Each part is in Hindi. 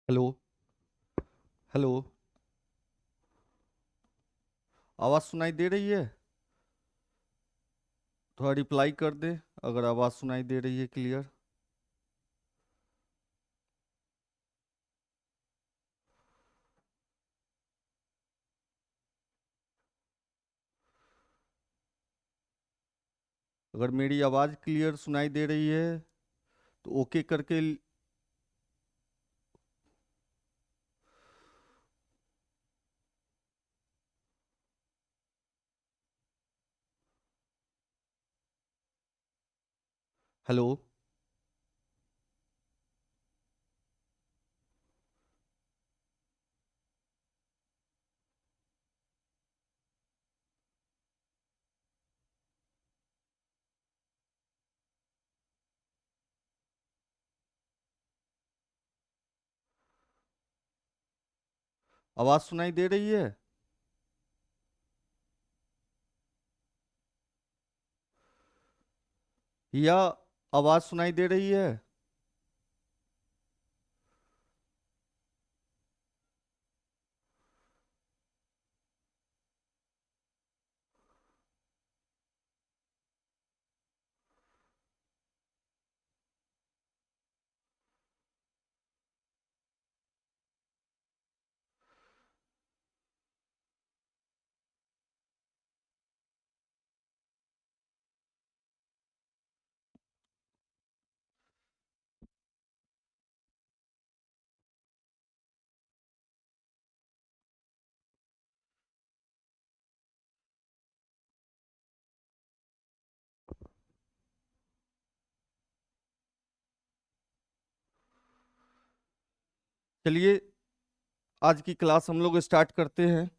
हेलो। हेलो। आवाज़ सुनाई दे रही है? थोड़ा रिप्लाई कर दे अगर आवाज़ सुनाई दे रही है क्लियर। अगर मेरी आवाज़ क्लियर सुनाई दे रही है तो ओके करके हेलो। आवाज़ सुनाई दे रही है? या आवाज़ सुनाई दे रही है? चलिए, आज की क्लास हम लोग स्टार्ट करते हैं।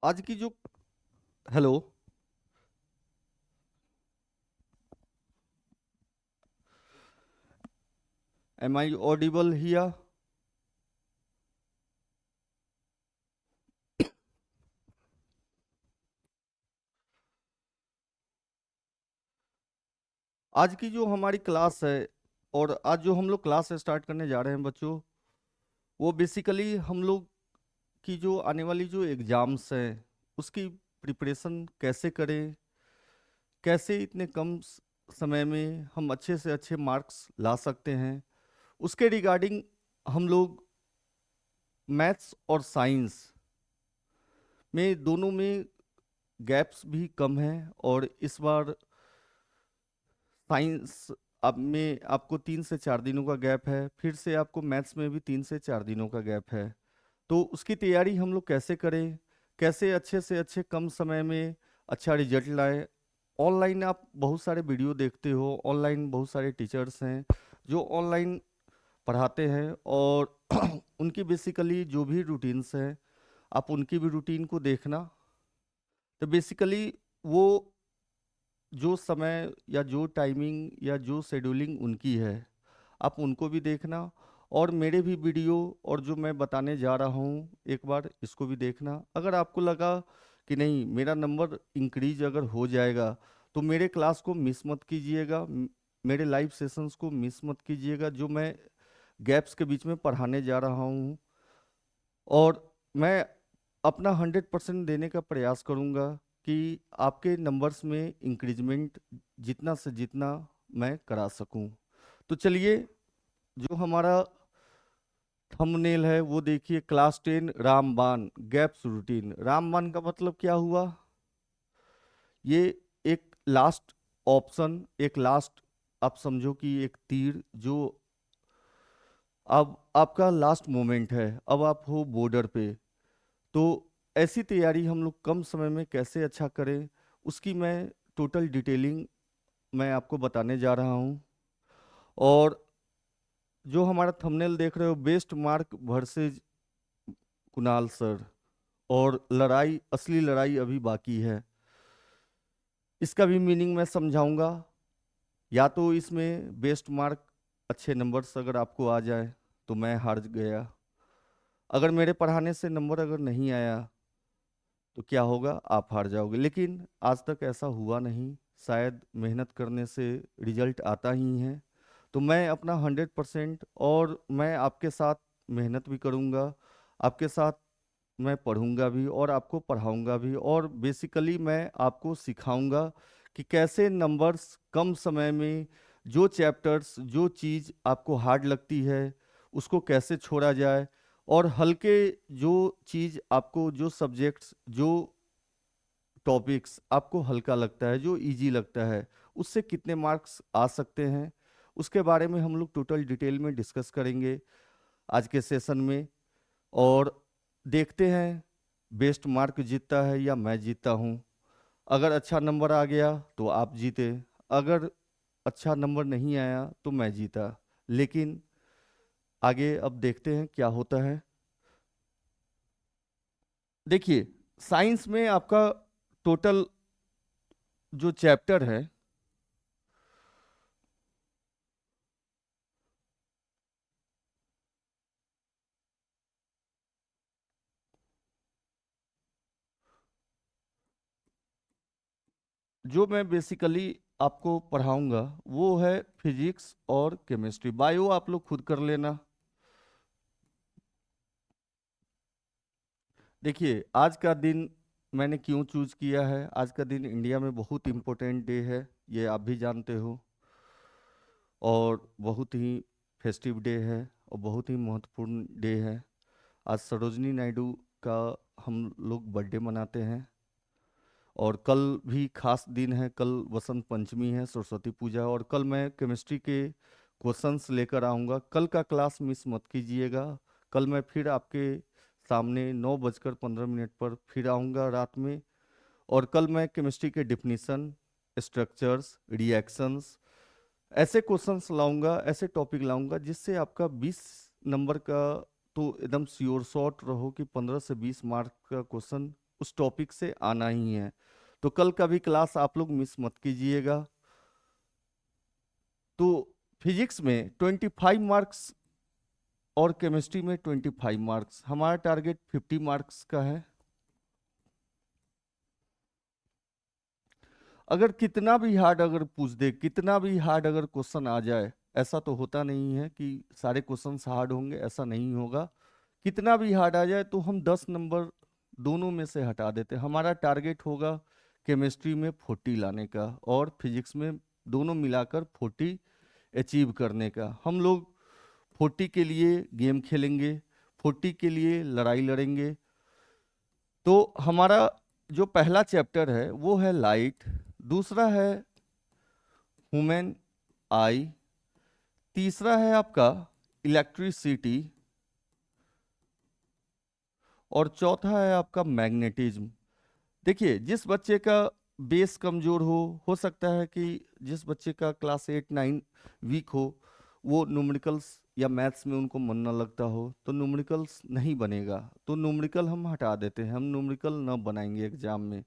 आज की जो हेलो। एम आई ऑडिबल हिया? आज की जो हमारी क्लास है और आज जो हम लोग क्लास स्टार्ट करने जा रहे हैं बच्चों, वो बेसिकली हम लोग की जो आने वाली जो एग्ज़ाम्स हैं उसकी प्रिपरेशन कैसे करें, कैसे इतने कम समय में हम अच्छे से अच्छे मार्क्स ला सकते हैं, उसके रिगार्डिंग हम लोग मैथ्स और साइंस में दोनों में गैप्स भी कम हैं। और इस बार साइंस अब में आपको 3 से 4 दिनों का गैप है, फिर से आपको मैथ्स में भी 3 से 4 दिनों का गैप है। तो उसकी तैयारी हम लोग कैसे करें, कैसे अच्छे से अच्छे कम समय में अच्छा रिजल्ट लाएं। ऑनलाइन आप बहुत सारे वीडियो देखते हो, ऑनलाइन बहुत सारे टीचर्स हैं जो ऑनलाइन पढ़ाते हैं और उनकी बेसिकली जो भी रूटीन्स हैं आप उनकी भी रूटीन को देखना। तो बेसिकली वो जो समय या जो टाइमिंग या जो शेड्यूलिंग उनकी है आप उनको भी देखना। और मेरे भी वीडियो और जो मैं बताने जा रहा हूँ एक बार इसको भी देखना। अगर आपको लगा कि नहीं मेरा नंबर इंक्रीज अगर हो जाएगा तो मेरे क्लास को मिस मत कीजिएगा, मेरे लाइव सेशंस को मिस मत कीजिएगा जो मैं गैप्स के बीच में पढ़ाने जा रहा हूँ। और मैं अपना 100% देने का प्रयास करूंगा कि आपके नंबर्स में इंक्रीजमेंट जितना से जितना मैं करा सकूं। तो चलिए, जो हमारा थंबनेल है वो देखिए, क्लास 10 रामबान गैप्स रूटीन। रामबान का मतलब क्या हुआ? ये एक लास्ट ऑप्शन, एक लास्ट, आप समझो कि एक तीर जो अब आपका लास्ट मोमेंट है, अब आप हो बॉर्डर पे। तो ऐसी तैयारी हम लोग कम समय में कैसे अच्छा करें उसकी मैं टोटल डिटेलिंग मैं आपको बताने जा रहा हूँ। और जो हमारा थंबनेल देख रहे हो, best mark versus Kunal sir, और लड़ाई, असली लड़ाई अभी बाकी है। इसका भी मीनिंग मैं समझाऊंगा। या तो इसमें बेस्ट मार्क अच्छे नंबर्स अगर आपको आ जाए तो मैं हार गया, अगर मेरे पढ़ाने से नंबर अगर नहीं आया तो क्या होगा, आप हार जाओगे। लेकिन आज तक ऐसा हुआ नहीं, शायद मेहनत करने से रिजल्ट आता ही है। तो मैं अपना 100% और मैं आपके साथ मेहनत भी करूँगा, आपके साथ मैं पढ़ूंगा भी और आपको पढ़ाऊंगा भी, और बेसिकली मैं आपको सिखाऊंगा कि कैसे नंबर्स कम समय में, जो चैप्टर्स जो चीज़ आपको हार्ड लगती है उसको कैसे छोड़ा जाए, और हल्के जो चीज़ आपको, जो सब्जेक्ट्स, जो टॉपिक्स आपको हल्का लगता है, जो इजी लगता है, उससे कितने मार्क्स आ सकते हैं, उसके बारे में हम लोग टोटल डिटेल में डिस्कस करेंगे आज के सेशन में। और देखते हैं बेस्ट मार्क जीतता है या मैं जीतता हूँ। अगर अच्छा नंबर आ गया तो आप जीते, अगर अच्छा नंबर नहीं आया तो मैं जीता। लेकिन आगे अब देखते हैं क्या होता है। देखिए, साइंस में आपका टोटल जो चैप्टर है, जो मैं बेसिकली आपको पढ़ाऊंगा वो है फिजिक्स और केमिस्ट्री। बायो आप लोग खुद कर लेना। देखिए, आज का दिन मैंने क्यों चूज किया है, आज का दिन इंडिया में बहुत इम्पोर्टेंट डे है, ये आप भी जानते हो, और बहुत ही फेस्टिव डे है और बहुत ही महत्वपूर्ण डे है। आज सरोजनी नायडू का हम लोग बर्थडे मनाते हैं, और कल भी खास दिन है, कल वसंत पंचमी है, सरस्वती पूजा, और कल मैं केमिस्ट्री के क्वेश्चंस लेकर आऊँगा। कल का क्लास मिस मत कीजिएगा। कल मैं फिर आपके सामने 9:15 पर फिर आऊँगा रात में, और कल मैं केमिस्ट्री के डिफिनीशन, स्ट्रक्चर्स, रिएक्शंस, ऐसे क्वेश्चंस लाऊंगा, ऐसे टॉपिक लाऊंगा जिससे आपका 20 नंबर का तो एकदम श्योर शॉट रहो कि 15 से 20 मार्क का क्वेश्चन उस टॉपिक से आना ही है। तो कल का भी क्लास आप लोग मिस मत कीजिएगा। तो फिजिक्स में 25 मार्क्स और केमिस्ट्री में 25 मार्क्स, हमारा टारगेट 50 मार्क्स का है। अगर कितना भी हार्ड अगर पूछ दे, कितना भी हार्ड अगर क्वेश्चन आ जाए, ऐसा तो होता नहीं है कि सारे क्वेश्चंस हार्ड होंगे, ऐसा नहीं होगा। कितना भी हार्ड आ जाए तो हम 10 नंबर दोनों में से हटा देते हैं। हमारा टारगेट होगा केमिस्ट्री में 40 लाने का और फिजिक्स में दोनों मिलाकर 40 अचीव करने का। हम लोग 40 के लिए गेम खेलेंगे, 40 के लिए लड़ाई लड़ेंगे। तो हमारा जो पहला चैप्टर है वो है लाइट, दूसरा है ह्यूमन आई, तीसरा है आपका इलेक्ट्रिसिटी, और चौथा है आपका मैग्नेटिज्म। देखिए, जिस बच्चे का बेस कमजोर हो सकता है कि जिस बच्चे का क्लास 8 9 वीक हो, वो न्यूमेरिकल्स या मैथ्स में उनको मन न लगता हो, तो न्यूमेरिकल्स नहीं बनेगा, तो न्यूमेरिकल हम हटा देते हैं, हम न्यूमेरिकल न बनाएंगे एग्जाम में।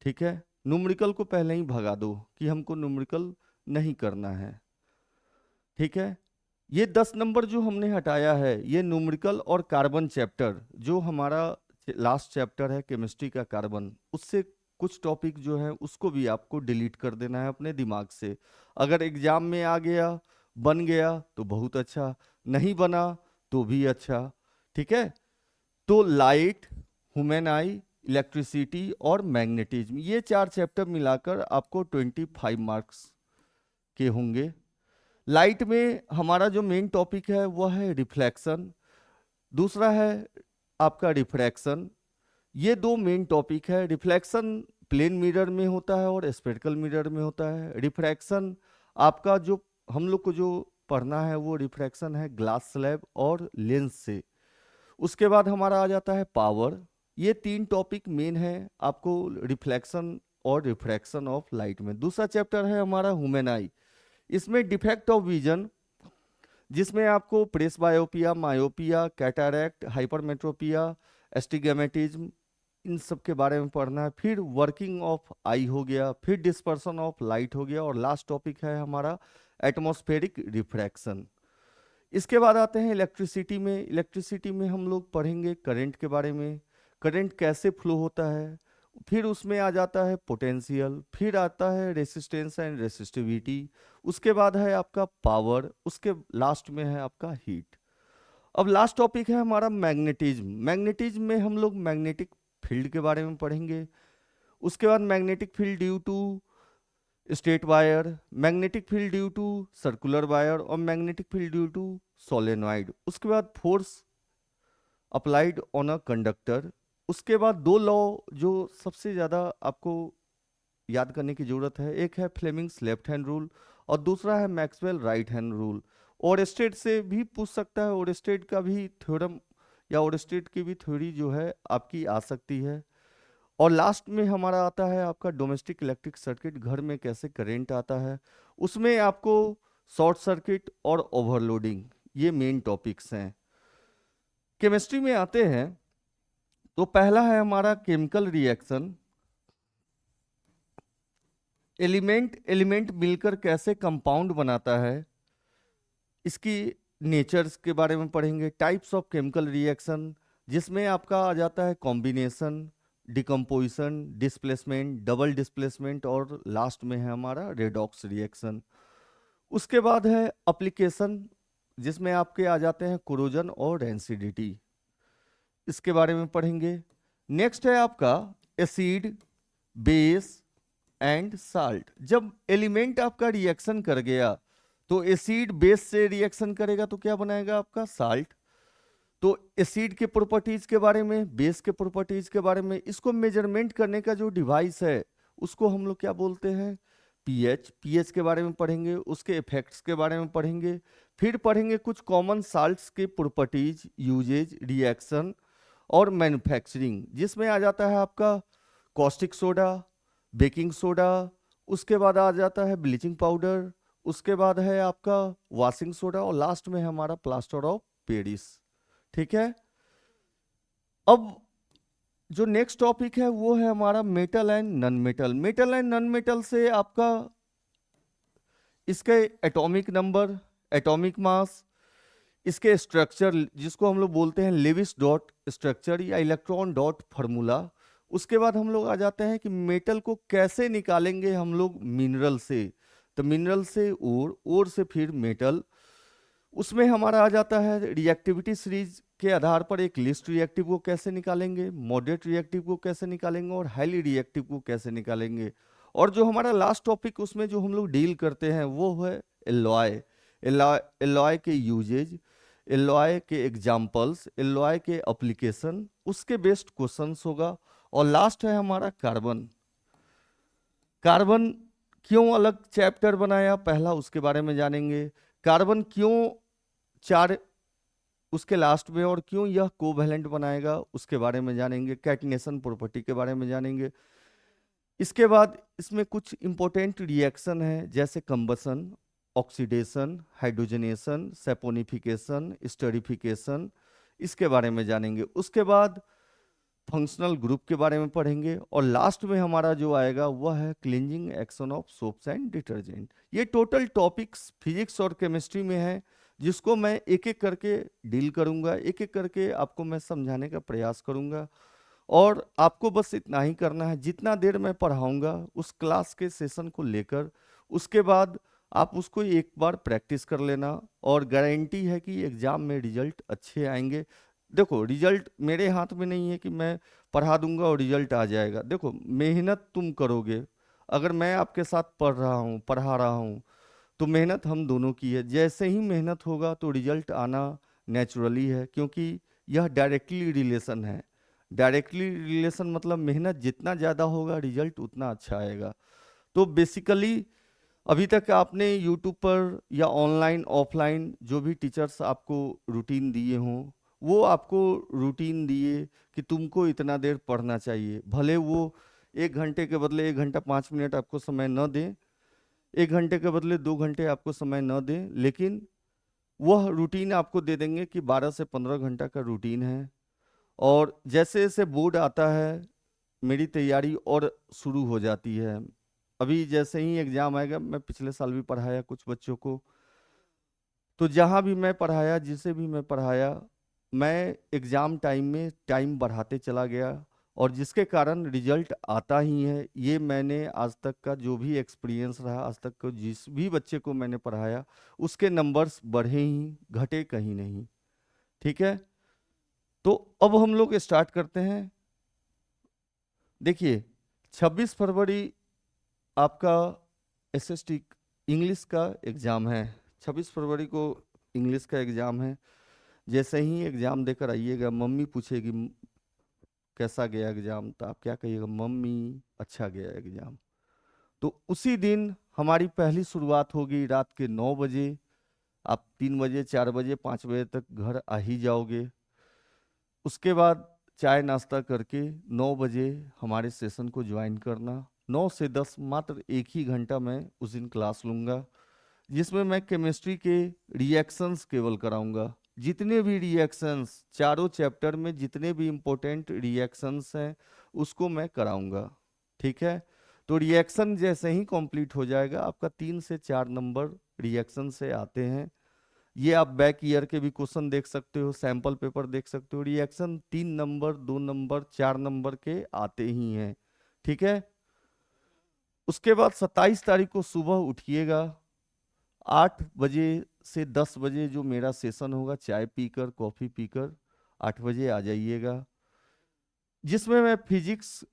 ठीक है, न्यूमेरिकल को पहले ही भगा दो कि हमको न्यूमेरिकल नहीं करना है। ठीक है, ये 10 नंबर जो हमने हटाया है, ये न्यूमेरिकल और कार्बन चैप्टर, जो हमारा लास्ट चैप्टर है केमिस्ट्री का कार्बन, उससे कुछ टॉपिक जो है उसको भी आपको डिलीट कर देना है अपने दिमाग से। अगर एग्जाम में आ गया, बन गया तो बहुत अच्छा, नहीं बना तो भी अच्छा। ठीक है, तो लाइट, ह्यूमन आई, इलेक्ट्रिसिटी और मैग्नेटिज्म, ये 4 चैप्टर मिलाकर आपको 25 मार्क्स के होंगे। लाइट में हमारा जो मेन टॉपिक है वो है रिफ्लेक्शन, दूसरा है आपका रिफ्रैक्शन। ये दो मेन टॉपिक है। रिफ्लेक्शन प्लेन मिरर में होता है और स्फेरिकल मिरर में होता है। रिफ्रैक्शन आपका जो हम लोग को जो पढ़ना है वो रिफ्रैक्शन है ग्लास स्लैब और लेंस से। उसके बाद हमारा आ जाता है पावर। ये 3 टॉपिक मेन है आपको रिफ्लेक्शन और रिफ्रैक्शन ऑफ लाइट में। दूसरा चैप्टर है हमारा ह्यूमन आई, इसमें डिफेक्ट ऑफ विजन, जिसमें आपको प्रेस बायोपिया, मायोपिया, कैटारैक्ट, हाइपरमेट्रोपिया, एस्टिग्मेटिज्म, इन सब के बारे में पढ़ना है। फिर वर्किंग ऑफ आई हो गया, फिर डिस्पर्सन ऑफ लाइट हो गया, और लास्ट टॉपिक है हमारा एटमॉस्फेरिक रिफ्रैक्शन। इसके बाद आते हैं इलेक्ट्रिसिटी में। इलेक्ट्रिसिटी में हम लोग पढ़ेंगे करंट के बारे में, करंट कैसे फ्लो होता है। फिर उसमें आ जाता है पोटेंशियल, फिर आता है रेसिस्टेंस एंड रेसिस्टिविटी, उसके बाद है आपका पावर, उसके लास्ट में है आपका हीट। अब लास्ट टॉपिक है हमारा मैग्नेटिज्म। मैग्नेटिज्म में हम लोग मैग्नेटिक फील्ड के बारे में पढ़ेंगे। उसके बाद magnetic field due to straight wire, magnetic field due to circular wire, और magnetic field due to solenoid. उसके बाद force applied on a conductor. उसके बाद दो लॉ जो सबसे ज़्यादा आपको याद करने की जरूरत है, एक है फ्लेमिंग्स लेफ्ट हैंड रूल और दूसरा है Maxwell right hand rule. Oersted से भी पूछ सकता है, ओरस्टेड का भी थ्योरम या ओरस्टेड की भी थ्योरी जो है आपकी आ सकती है। और लास्ट में हमारा आता है आपका डोमेस्टिक इलेक्ट्रिक सर्किट, घर में कैसे करंट आता है, उसमें आपको शॉर्ट सर्किट और ओवरलोडिंग, ये मेन टॉपिक्स हैं। केमिस्ट्री में आते हैं तो पहला है हमारा केमिकल रिएक्शन। एलिमेंट एलिमेंट मिलकर कैसे कंपाउंड बनाता है, इसकी नेचर्स के बारे में पढ़ेंगे। टाइप्स ऑफ केमिकल रिएक्शन, जिसमें आपका आ जाता है combination, decomposition, displacement, double displacement, और लास्ट में है हमारा रेडॉक्स रिएक्शन। उसके बाद है एप्लीकेशन, जिसमें आपके आ जाते हैं कोरोजन और रेंसिडिटी, इसके बारे में पढ़ेंगे। नेक्स्ट है आपका एसिड, बेस एंड साल्ट। जब एलिमेंट आपका रिएक्शन कर गया तो एसिड बेस से रिएक्शन करेगा तो क्या बनाएगा आपका साल्ट। तो एसिड के प्रॉपर्टीज के बारे में, बेस के प्रॉपर्टीज के बारे में, इसको मेजरमेंट करने का जो डिवाइस है उसको हम लोग क्या बोलते हैं, पीएच। पीएच के बारे में पढ़ेंगे, उसके इफेक्ट्स के बारे में पढ़ेंगे। फिर पढ़ेंगे कुछ कॉमन साल्ट्स के प्रॉपर्टीज, यूजेज, रिएक्शन और मैन्युफैक्चरिंग, जिसमें आ जाता है आपका कॉस्टिक सोडा, बेकिंग सोडा, उसके बाद आ जाता है ब्लीचिंग पाउडर, उसके बाद है आपका वॉशिंग सोडा, और लास्ट में है हमारा प्लास्टर ऑफ पेरिस। ठीक है। अब जो नेक्स्ट टॉपिक है वो है हमारा metal and non metal. Metal and non metal से आपका इसके एटॉमिक नंबर, एटॉमिक मास, इसके स्ट्रक्चर जिसको हम लोग बोलते हैं लेविस डॉट स्ट्रक्चर या इलेक्ट्रॉन डॉट फार्मूला। उसके बाद हम लोग आ जाते हैं कि मेटल को कैसे निकालेंगे हम लोग मिनरल से। तो मिनरल से ओर से फिर मेटल। उसमें हमारा आ जाता है रिएक्टिविटी सीरीज के आधार पर एक लिस्ट रिएक्टिव को कैसे निकालेंगे, मॉडरेट रिएक्टिव को कैसे निकालेंगे, और हाईली रिएक्टिव को कैसे निकालेंगे। और जो हमारा लास्ट टॉपिक उसमें जो हम लोग डील करते हैं वो है एलॉय। एलॉय के यूजेज, एलॉय के एग्जाम्पल्स, एलॉय के एप्लीकेशन, उसके बेस्ड क्वेश्चंस होगा। और लास्ट है हमारा कार्बन। कार्बन क्यों अलग चैप्टर बनाया पहला, उसके बारे में जानेंगे। कार्बन क्यों चार उसके लास्ट में, और क्यों यह कोवैलेंट बनाएगा, उसके बारे में जानेंगे। कैटिनेशन प्रॉपर्टी के बारे में जानेंगे। इसके बाद इसमें कुछ इंपॉर्टेंट रिएक्शन है, जैसे combustion, oxidation, hydrogenation, saponification, esterification, इसके बारे में जानेंगे। उसके बाद फंक्शनल ग्रुप के बारे में पढ़ेंगे। और लास्ट में हमारा जो आएगा वह है cleansing action of soaps and detergent. ये टोटल टॉपिक्स फिजिक्स और केमिस्ट्री में है, जिसको मैं एक एक करके डील करूंगा, एक एक करके आपको मैं समझाने का प्रयास करूंगा। और आपको बस इतना ही करना है, जितना देर मैं पढ़ाऊंगा उस क्लास के सेशन को लेकर, उसके बाद आप उसको एक बार प्रैक्टिस कर लेना, और गारंटी है कि एग्जाम में रिजल्ट अच्छे आएंगे। देखो, रिजल्ट मेरे हाथ में नहीं है कि मैं पढ़ा दूंगा और रिजल्ट आ जाएगा। देखो, मेहनत तुम करोगे। अगर मैं आपके साथ पढ़ रहा हूँ, पढ़ा रहा हूँ, तो मेहनत हम दोनों की है। जैसे ही मेहनत होगा तो रिजल्ट आना नेचुरली है, क्योंकि यह डायरेक्टली रिलेशन है। डायरेक्टली रिलेशन मतलब मेहनत जितना ज़्यादा होगा रिजल्ट उतना अच्छा आएगा। तो बेसिकली अभी तक आपने यूट्यूब पर या ऑनलाइन ऑफलाइन जो भी टीचर्स आपको रूटीन दिए हों, वो आपको रूटीन दिए कि तुमको इतना देर पढ़ना चाहिए। भले वो 1 घंटे के बदले 1 घंटा 5 मिनट आपको समय न दें, 1 घंटे के बदले 2 घंटे आपको समय न दें, लेकिन वह रूटीन आपको दे देंगे कि 12 से 15 घंटा का रूटीन है। और जैसे जैसे बोर्ड आता है मेरी तैयारी और शुरू हो जाती है। अभी जैसे ही एग्जाम आएगा, मैं पिछले साल भी पढ़ाया कुछ बच्चों को, तो जहाँ भी मैं पढ़ाया, जिसे भी मैं पढ़ाया, मैं एग्जाम टाइम में टाइम बढ़ाते चला गया, और जिसके कारण रिजल्ट आता ही है। ये मैंने आज तक का जो भी एक्सपीरियंस रहा, आज तक को जिस भी बच्चे को मैंने पढ़ाया, उसके नंबर्स बढ़े ही, घटे कहीं नहीं। ठीक है, तो अब हम लोग स्टार्ट करते हैं। देखिए, 26 फरवरी आपका एसएसटी इंग्लिश का एग्ज़ाम है। 26 फरवरी को इंग्लिश का एग्ज़ाम है। जैसे ही एग्ज़ाम देकर आइएगा, मम्मी पूछेगी कैसा गया एग्ज़ाम, तो आप क्या कहिएगा? मम्मी, अच्छा गया एग्ज़ाम। तो उसी दिन हमारी पहली शुरुआत होगी रात के 9 बजे। आप 3 बजे, 4 बजे, 5 बजे तक घर आ ही जाओगे। उसके बाद चाय नाश्ता करके 9 बजे हमारे सेशन को ज्वाइन करना। 9 से 10 मात्र एक ही घंटा मैं उस दिन क्लास लूँगा, जिसमें मैं केमिस्ट्री के रिएक्शंस केवल कराऊंगा। जितने भी रिएक्शंस, चारों चैप्टर में जितने भी इम्पोर्टेंट रिएक्शंस हैं, उसको मैं कराऊंगा। ठीक है, तो रिएक्शन जैसे ही कंप्लीट हो जाएगा, आपका 3 से 4 नंबर रिएक्शन से आते हैं। ये आप बैक ईयर के भी क्वेश्चन देख सकते हो, सैंपल पेपर देख सकते हो। रिएक्शन 3 नंबर, 2 नंबर, 4 नंबर के आते ही हैं। ठीक है, उसके बाद 27 तारीख को सुबह उठिएगा। 8 बजे से 10 बजे जो मेरा सेशन होगा, चाय पीकर, कॉफ़ी पीकर 8 बजे आ जाइएगा, जिसमें मैं फिजिक्स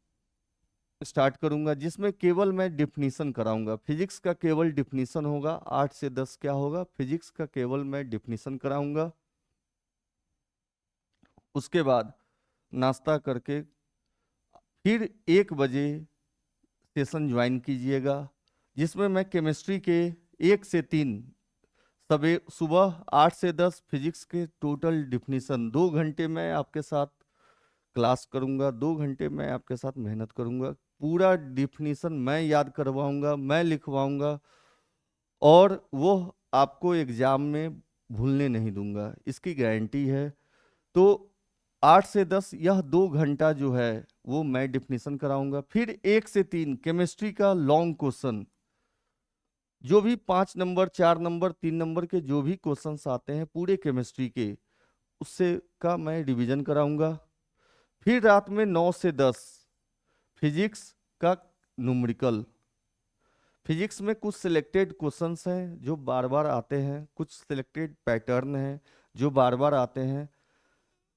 स्टार्ट करूंगा, जिसमें केवल मैं डिफिनीशन कराऊंगा। फिजिक्स का केवल डिफिनीशन होगा। 8 से 10 क्या होगा? फिजिक्स का केवल मैं डिफिनीशन कराऊंगा। उसके बाद नाश्ता करके फिर 1 बजे सेशन ज्वाइन कीजिएगा, जिसमें मैं केमिस्ट्री के 1 से 3 सबे सुबह 8 से 10 फिजिक्स के टोटल डिफिनीशन 2 घंटे मैं आपके साथ क्लास करूंगा। 2 घंटे मैं आपके साथ मेहनत करूंगा। पूरा डिफिनीशन मैं याद करवाऊंगा, मैं लिखवाऊंगा, और वो आपको एग्जाम में भूलने नहीं दूंगा, इसकी गारंटी है। तो 8 से 10 यह 2 घंटा जो है वो मैं डिफिनीशन कराऊंगा। फिर 1 से 3 केमिस्ट्री का लॉन्ग क्वेश्चन, जो भी 5 नंबर, 4 नंबर, 3 नंबर के जो भी क्वेश्चंस आते हैं पूरे केमिस्ट्री के, उससे का मैं रिवीजन कराऊंगा। फिर रात में 9 से 10 फिजिक्स का न्यूमेरिकल। फिजिक्स में कुछ सिलेक्टेड क्वेश्चंस हैं जो बार बार आते हैं, कुछ सिलेक्टेड पैटर्न हैं जो बार बार आते हैं,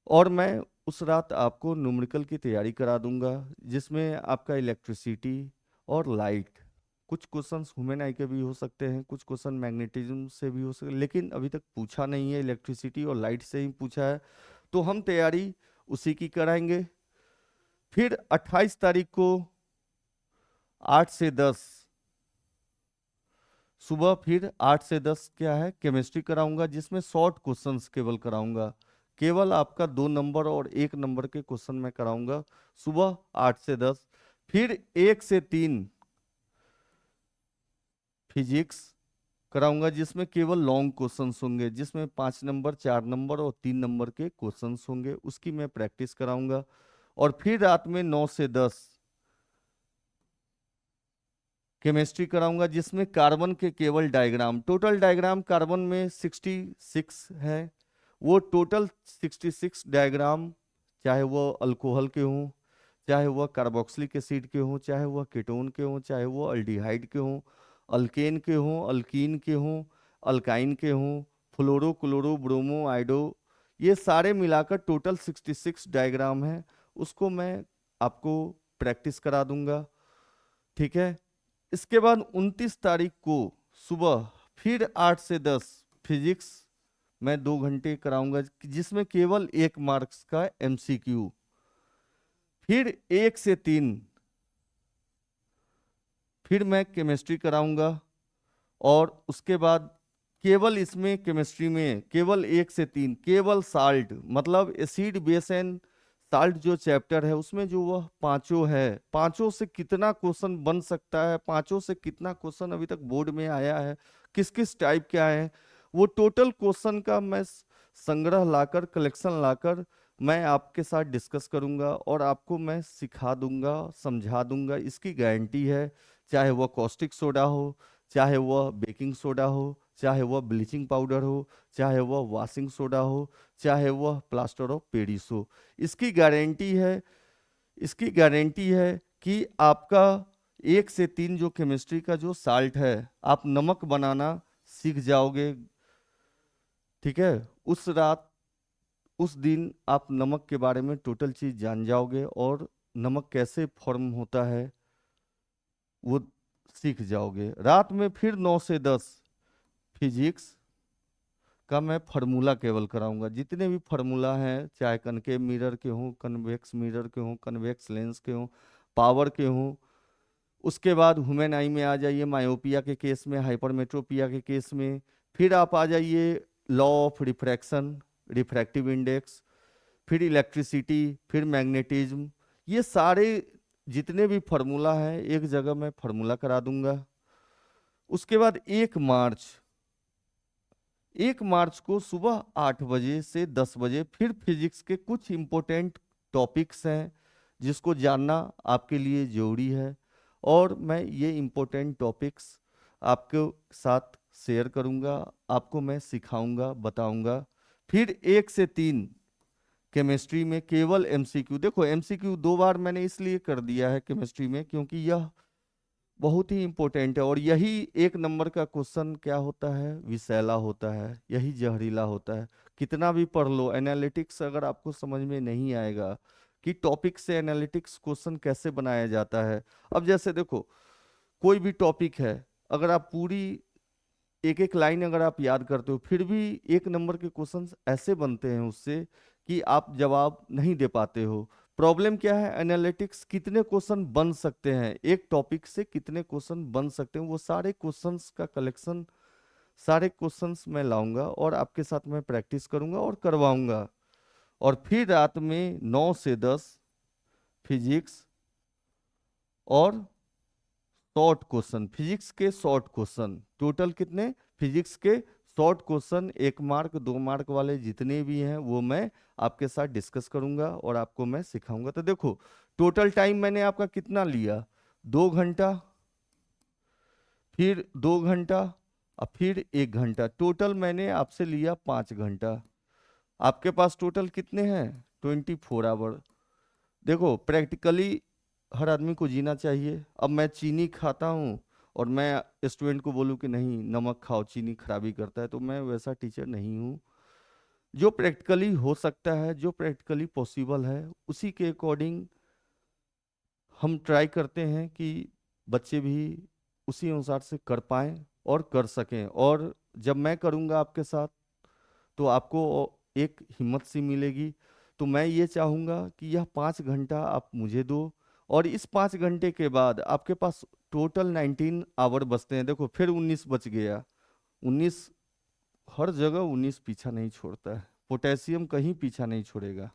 और मैं उस रात आपको न्यूमेरिकल की तैयारी करा दूंगा, जिसमें आपका इलेक्ट्रिसिटी और लाइट, कुछ क्वेश्चंस ह्यूमन आई के भी हो सकते हैं, कुछ क्वेश्चन मैग्नेटिज्म से भी हो सकते हैं, लेकिन अभी तक पूछा नहीं है, इलेक्ट्रिसिटी और लाइट से ही पूछा है, तो हम तैयारी उसी की कराएंगे। फिर 28 तारीख को 8 से 10 सुबह, फिर 8 से 10 क्या है? केमिस्ट्री कराऊंगा, जिसमें शॉर्ट क्वेश्चंस केवल कराऊंगा। केवल आपका 2 नंबर और 1 नंबर के क्वेश्चन मैं कराऊंगा सुबह 8 से 10। फिर 1 से 3 फिजिक्स कराऊंगा, जिसमें केवल लॉन्ग क्वेश्चंस होंगे, जिसमें 5 नंबर, 4 नंबर और 3 नंबर के क्वेश्चंस होंगे, उसकी मैं प्रैक्टिस कराऊंगा। और फिर रात में 9 से 10 केमिस्ट्री कराऊंगा, जिसमें कार्बन के केवल डायग्राम, टोटल डायग्राम कार्बन में 66 है, वो टोटल 66 डायग्राम, चाहे वो अल्कोहल के हों, चाहे वह कार्बोक्सिलिक एसिड के हों, चाहे वह कीटोन के हों, चाहे वो अल्डिहाइड के हों, अल्केन के हों, अल्कीन के हों, अल्काइन के हों, फ्लोरो, क्लोरो, ब्रोमो, आइडो, ये सारे मिलाकर टोटल 66 डायग्राम है, उसको मैं आपको प्रैक्टिस करा दूंगा। ठीक है, इसके बाद 29 तारीख को सुबह फिर 8 से 10 फिजिक्स मैं 2 घंटे कराऊंगा, जिसमें केवल 1 मार्क्स का एमसीक्यू। फिर 1 से 3 फिर मैं केमिस्ट्री कराऊंगा, और उसके बाद केवल इसमें केमिस्ट्री में केवल 1 से 3 केवल साल्ट, मतलब एसिड, बेस एंड साल्ट जो चैप्टर है, उसमें जो वह पांचों है, पांचों से कितना क्वेश्चन बन सकता है, पांचों से कितना क्वेश्चन अभी तक बोर्ड में आया है, किस किस टाइप के आए हैं, वो टोटल क्वेश्चन का मैं संग्रह लाकर, कलेक्शन लाकर मैं आपके साथ डिस्कस करूंगा और आपको मैं सिखा दूंगा, समझा दूंगा, इसकी गारंटी है। चाहे वह कॉस्टिक सोडा हो, चाहे वह बेकिंग सोडा हो, चाहे वह ब्लीचिंग पाउडर हो, चाहे वह वॉशिंग सोडा हो, चाहे वह प्लास्टर ऑफ पेरिस हो, इसकी गारंटी है। इसकी गारंटी है कि आपका 1 से 3 जो केमिस्ट्री का जो साल्ट है, आप नमक बनाना सीख जाओगे। ठीक है। उस रात, उस दिन आप नमक के बारे में टोटल चीज जान जाओगे और नमक कैसे फॉर्म होता है वो सीख जाओगे। रात में फिर 9 से 10 फिजिक्स का मैं फार्मूला केवल कराऊंगा। जितने भी फार्मूला हैं, चाहे कनकेव मिरर के हों, कन्वेक्स मिरर के हों, कन्वेक्स लेंस के हों, पावर के हों। उसके बाद ह्यूमन आई में आ जाइए, मायोपिया के केस में, हाइपरमेट्रोपिया के केस में। फिर आप आ जाइए law of refraction, refractive index, फिर इलेक्ट्रिसिटी, फिर मैग्नेटिज्म। ये सारे जितने भी फार्मूला हैं एक जगह मैं फार्मूला करा दूंगा। उसके बाद 1 मार्च, 1 मार्च को सुबह 8 बजे से 10 बजे फिर फिजिक्स के कुछ इंपॉर्टेंट टॉपिक्स हैं जिसको जानना आपके लिए जरूरी है, और मैं ये इंपॉर्टेंट टॉपिक्स आपके साथ शेयर करूंगा, आपको मैं सिखाऊंगा, बताऊंगा। फिर 1 से 3 केमिस्ट्री में केवल एमसीक्यू। देखो एमसीक्यू 2 बार मैंने इसलिए कर दिया है केमिस्ट्री में क्योंकि यह बहुत ही इंपॉर्टेंट है, और यही 1 नंबर का क्वेश्चन क्या होता है, विषैला होता है, यही जहरीला होता है। कितना भी पढ़ लो, एनालिटिक्स अगर आपको समझ में नहीं आएगा कि टॉपिक से एनालिटिक्स क्वेश्चन कैसे बनाया जाता है। अब जैसे देखो, कोई भी टॉपिक है, अगर आप पूरी एक एक लाइन अगर आप याद करते हो, फिर भी 1 नंबर के क्वेश्चंस ऐसे बनते हैं उससे कि आप जवाब नहीं दे पाते हो। प्रॉब्लम क्या है, एनालिटिक्स कितने क्वेश्चन बन सकते हैं, एक टॉपिक से कितने क्वेश्चन बन सकते हैं, वो सारे क्वेश्चंस का कलेक्शन, सारे क्वेश्चंस मैं लाऊंगा और आपके साथ मैं प्रैक्टिस करूंगा और करवाऊंगा। और फिर रात में 9 से 10 फिजिक्स और शॉर्ट क्वेश्चन, फिजिक्स के शॉर्ट क्वेश्चन। टोटल कितने फिजिक्स के शॉर्ट क्वेश्चन, 1 मार्क 2 मार्क वाले जितने भी हैं वो मैं आपके साथ डिस्कस करूंगा और आपको मैं सिखाऊंगा। तो देखो टोटल टाइम मैंने आपका कितना लिया, 2 घंटा, फिर 2 घंटा, और फिर 1 घंटा। टोटल मैंने आपसे लिया 5 घंटा। आपके पास टोटल कितने हैं, 24 आवर। देखो प्रैक्टिकली हर आदमी को जीना चाहिए। अब मैं चीनी खाता हूँ और मैं स्टूडेंट को बोलूँ कि नहीं नमक खाओ, चीनी खराबी करता है, तो मैं वैसा टीचर नहीं हूँ। जो प्रैक्टिकली हो सकता है, जो प्रैक्टिकली पॉसिबल है, उसी के अकॉर्डिंग हम ट्राई करते हैं कि बच्चे भी उसी अनुसार से कर पाएं और कर सकें। और जब मैं करूँगा आपके साथ तो आपको एक हिम्मत सी मिलेगी। तो मैं ये चाहूँगा कि यह 5 घंटा आप मुझे दो, और इस 5 घंटे के बाद आपके पास टोटल 19 आवर बचते हैं। देखो फिर 19 बच गया, 19, हर जगह 19 पीछा नहीं छोड़ता है, पोटेशियम कहीं पीछा नहीं छोड़ेगा।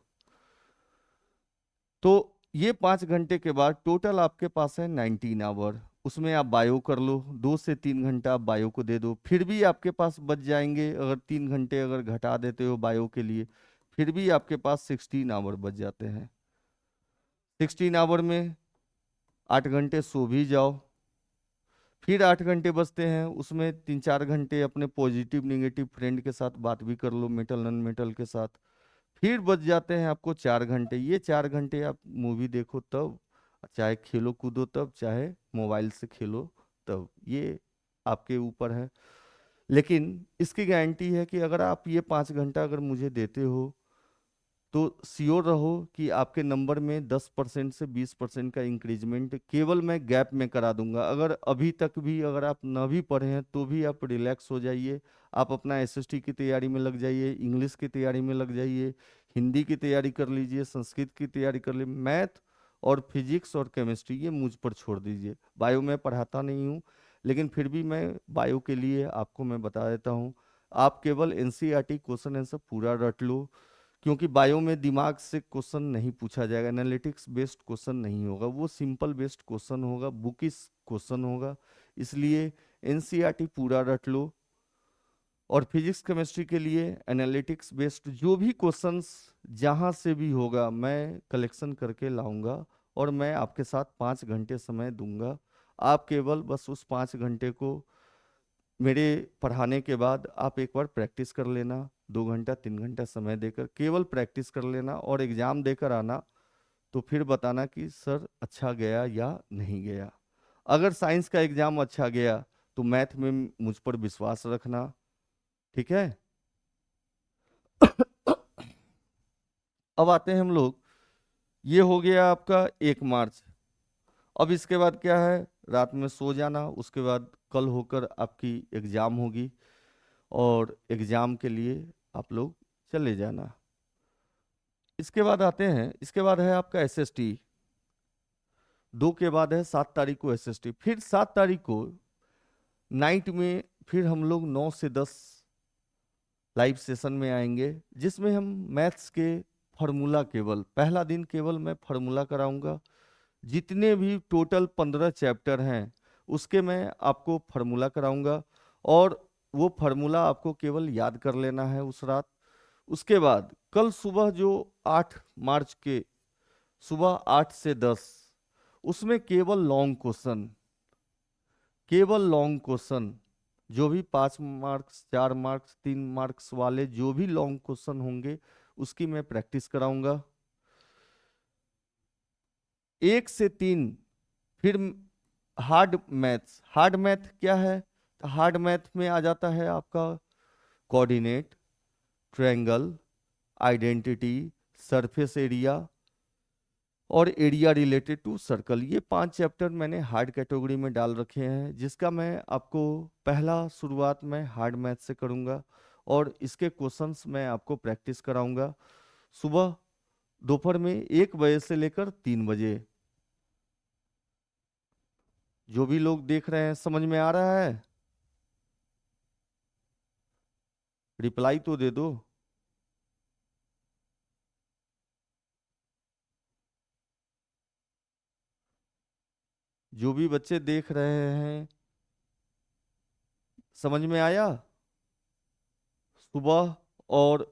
तो ये 5 घंटे के बाद टोटल आपके पास है 19 आवर। उसमें आप बायो कर लो, 2 से 3 घंटा आप बायो को दे दो, फिर भी आपके पास बच जाएंगे। अगर 3 घंटे अगर घटा देते हो बायो के लिए, फिर भी आपके पास 16 आवर बच जाते हैं। 16 आवर में 8 घंटे सो भी जाओ, फिर 8 घंटे बचते हैं, उसमें 3 4 घंटे अपने पॉजिटिव निगेटिव फ्रेंड के साथ बात भी कर लो, मेटल नॉन मेटल के साथ। फिर बच जाते हैं आपको 4 घंटे। ये 4 घंटे आप मूवी देखो तब, चाहे खेलो कूदो तब, चाहे मोबाइल से खेलो तब, ये आपके ऊपर है। लेकिन इसकी गारंटी है कि अगर आप ये 5 घंटा अगर मुझे देते हो तो श्योर रहो कि आपके नंबर में 10% से 20% का इंक्रीजमेंट केवल मैं गैप में करा दूंगा। अगर अभी तक भी अगर आप न भी पढ़े हैं तो भी आप रिलैक्स हो जाइए, आप अपना एसएसटी की तैयारी में लग जाइए, इंग्लिश की तैयारी में लग जाइए, हिंदी की तैयारी कर लीजिए, संस्कृत की तैयारी कर लीजिए, मैथ और फिजिक्स और केमिस्ट्री ये मुझ पर छोड़ दीजिए। बायो में पढ़ाता नहीं हूँ, लेकिन फिर भी मैं बायो के लिए आपको मैं बता देता हूँ। आप केवल एनसीईआरटी क्वेश्चन आंसर पूरा रट लो, क्योंकि बायो में दिमाग से क्वेश्चन नहीं पूछा जाएगा, एनालिटिक्स बेस्ड क्वेश्चन नहीं होगा, वो सिंपल बेस्ड क्वेश्चन होगा, बुकिश क्वेश्चन होगा। इसलिए एनसीईआरटी पूरा रट लो। और फिजिक्स केमिस्ट्री के लिए एनालिटिक्स बेस्ड जो भी क्वेश्चंस जहाँ से भी होगा मैं कलेक्शन करके लाऊंगा, और मैं आपके साथ 5 घंटे समय दूंगा। आप केवल बस उस 5 घंटे को मेरे पढ़ाने के बाद आप एक बार प्रैक्टिस कर लेना, 2 घंटा 3 घंटा समय देकर केवल प्रैक्टिस कर लेना, और एग्जाम देकर आना। तो फिर बताना कि सर अच्छा गया या नहीं गया। अगर साइंस का एग्जाम अच्छा गया तो मैथ में मुझ पर विश्वास रखना, ठीक है। अब आते हैं हम लोग, ये हो गया आपका 1 मार्च। अब इसके बाद क्या है, रात में सो जाना, उसके बाद कल होकर आपकी एग्जाम होगी, और एग्जाम के लिए आप लोग चले जाना। इसके बाद आते हैं, इसके बाद है आपका एसएसटी। 2 के बाद है 7 तारीख को एसएसटी। फिर 7 तारीख को नाइट में फिर हम लोग 9 से 10 लाइव सेशन में आएंगे, जिसमें हम मैथ्स के फार्मूला, केवल पहला दिन केवल मैं फार्मूला कराऊंगा। जितने भी टोटल 15 चैप्टर हैं उसके मैं आपको फार्मूला कराऊंगा, और वो फार्मूला आपको केवल याद कर लेना है उस रात। उसके बाद कल सुबह जो 8 मार्च के सुबह 8 से 10, उसमें केवल लॉन्ग क्वेश्चन, केवल लॉन्ग क्वेश्चन, जो भी 5 मार्क्स 4 मार्क्स 3 मार्क्स वाले जो भी लॉन्ग क्वेश्चन होंगे उसकी मैं प्रैक्टिस कराऊंगा। 1 से 3 फिर हार्ड मैथ्स। हार्ड मैथ क्या है, तो हार्ड मैथ में आ जाता है आपका coordinate, triangle, identity, surface area, और एरिया रिलेटेड टू सर्कल। ये 5 चैप्टर मैंने हार्ड कैटेगरी में डाल रखे हैं, जिसका मैं आपको पहला शुरुआत में हार्ड मैथ से करूंगा, और इसके क्वेश्चंस मैं आपको प्रैक्टिस कराऊंगा सुबह दोपहर में 1 बजे से लेकर 3 बजे। जो भी लोग देख रहे हैं, समझ में आ रहा है? रिप्लाई तो दे दो। जो भी बच्चे देख रहे हैं, समझ में आया? सुबह और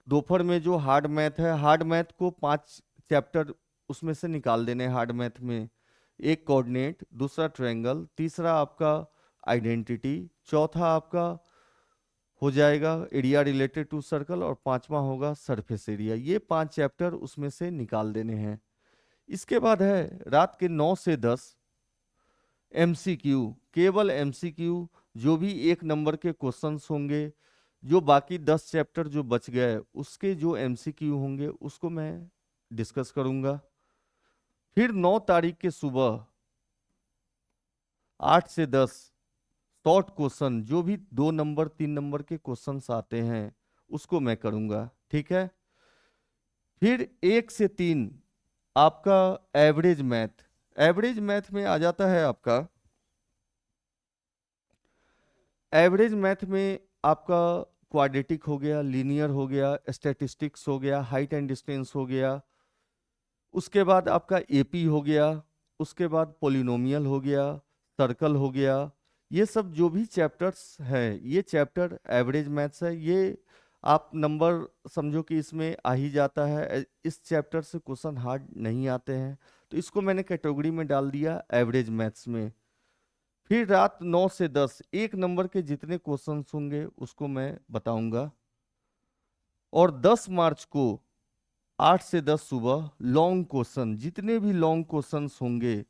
दोपहर में जो हार्ड मैथ है, हार्ड मैथ को 5 चैप्टर उसमें से निकाल देने हार्ड मैथ में। एक कोऑर्डिनेट, दूसरा ट्रायंगल, तीसरा आपका आइडेंटिटी, चौथा आपका हो जाएगा एरिया रिलेटेड टू सर्कल, और पांचवा होगा सरफेस एरिया। ये 5 चैप्टर उसमें से निकाल देने हैं। इसके बाद है रात के 9 से 10 एमसीक्यू, केवल एमसीक्यू। जो भी 1 नंबर के क्वेश्चंस होंगे, जो बाकी 10 चैप्टर जो बच गए उसके जो एमसीक्यू होंगे उसको मैं डिस्कस करूंगा। फिर 9 तारीख के सुबह 8 से 10 शॉर्ट क्वेश्चन, जो भी 2 नंबर 3 नंबर के क्वेश्चंस आते हैं उसको मैं करूंगा, ठीक है। फिर 1 से 3 आपका एवरेज मैथ। एवरेज मैथ में आ जाता है आपका, एवरेज मैथ में आपका क्वाड्रेटिक हो गया, लीनियर हो गया, स्टैटिस्टिक्स हो गया, हाइट एंड डिस्टेंस हो गया, उसके बाद आपका एपी हो गया, उसके बाद पोलिनोमियल हो गया, सर्कल हो गया। ये सब जो भी चैप्टर्स हैं, ये चैप्टर एवरेज मैथ्स है। ये आप नंबर समझो कि इसमें आ ही जाता है, इस चैप्टर से क्वेश्चन हार्ड नहीं आते हैं, तो इसको मैंने कैटेगरी में डाल दिया एवरेज मैथ्स में। फिर रात 9 से 10 1 नंबर के जितने क्वेश्चंस होंगे उसको मैं बताऊंगा। और 10 मार्च को 8 से 10 सुबह लॉन्ग क्वेश्चन, जितने भी लॉन्ग क्वेश्चंस होंगे,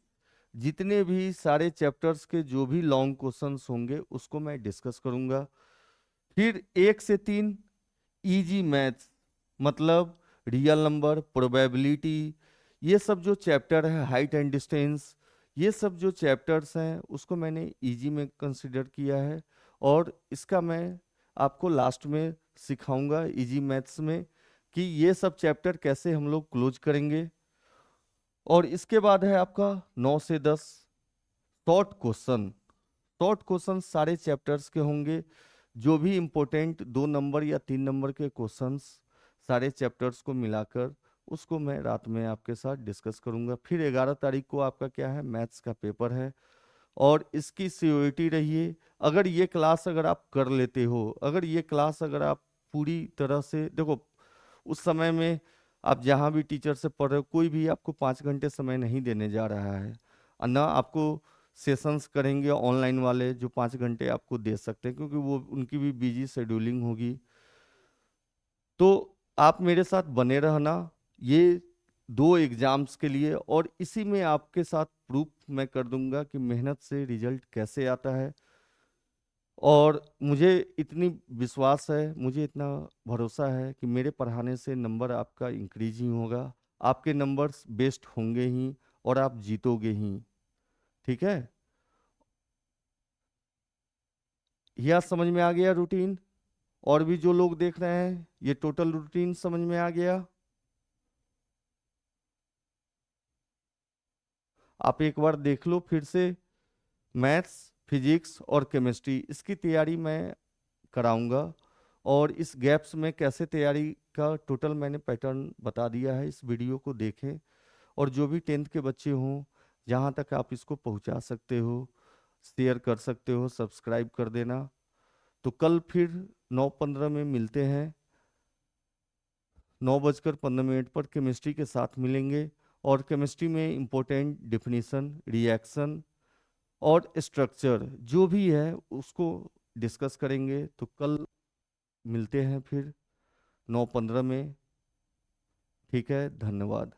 जितने भी सारे चैप्टर्स के जो भी लॉन्ग क्वेश्चंस होंगे उसको मैं डिस्कस करूंगा। फिर 1 से 3 इजी मैथ्स, मतलब रियल नंबर, प्रोबेबिलिटी, ये सब जो चैप्टर है, हाइट एंड डिस्टेंस, ये सब जो चैप्टर्स हैं उसको मैंने इजी में कंसिडर किया है, और इसका मैं आपको लास्ट में सिखाऊंगा इजी मैथ्स में कि ये सब चैप्टर कैसे हम लोग क्लोज करेंगे। और इसके बाद है आपका 9 से 10 शॉर्ट क्वेश्चन। शॉर्ट क्वेश्चन सारे चैप्टर्स के होंगे, जो भी इम्पोर्टेंट 2 नंबर या 3 नंबर के क्वेश्चंस सारे चैप्टर्स को मिलाकर उसको मैं रात में आपके साथ डिस्कस करूंगा। फिर 11 तारीख को आपका क्या है, मैथ्स का पेपर है, और इसकी सीओईटी रहिए। अगर ये क्लास अगर आप कर लेते हो, अगर ये क्लास अगर आप पूरी तरह से देखो, उस समय में आप जहाँ भी टीचर से पढ़ रहे हो, कोई भी आपको 5 घंटे समय नहीं देने जा रहा है, और ना आपको सेशंस करेंगे ऑनलाइन वाले जो 5 घंटे आपको दे सकते हैं, क्योंकि वो उनकी भी बिजी शेड्यूलिंग होगी। तो आप मेरे साथ बने रहना ये 2 एग्जाम्स के लिए, और इसी में आपके साथ प्रूफ मैं कर दूंगा कि मेहनत से रिजल्ट कैसे आता है। और मुझे इतनी विश्वास है, मुझे इतना भरोसा है कि मेरे पढ़ाने से नंबर आपका इंक्रीज ही होगा, आपके नंबर्स बेस्ट होंगे ही, और आप जीतोगे ही। ठीक है, यह समझ में आ गया रूटीन? और भी जो लोग देख रहे हैं, ये टोटल रूटीन समझ में आ गया? आप एक बार देख लो फिर से। मैथ्स, फिजिक्स और केमिस्ट्री, इसकी तैयारी मैं कराऊंगा, और इस गैप्स में कैसे तैयारी का टोटल मैंने पैटर्न बता दिया है। इस वीडियो को देखें, और जो भी 10th के बच्चे हों, जहाँ तक आप इसको पहुँचा सकते हो, शेयर कर सकते हो, सब्सक्राइब कर देना। तो कल फिर 9:15 में मिलते हैं, 9:15 पर केमिस्ट्री के साथ मिलेंगे। और केमिस्ट्री में इम्पोर्टेंट डिफिनीशन, रिएक्शन और स्ट्रक्चर जो भी है उसको डिस्कस करेंगे। तो कल मिलते हैं फिर 9:15 में। ठीक है, धन्यवाद।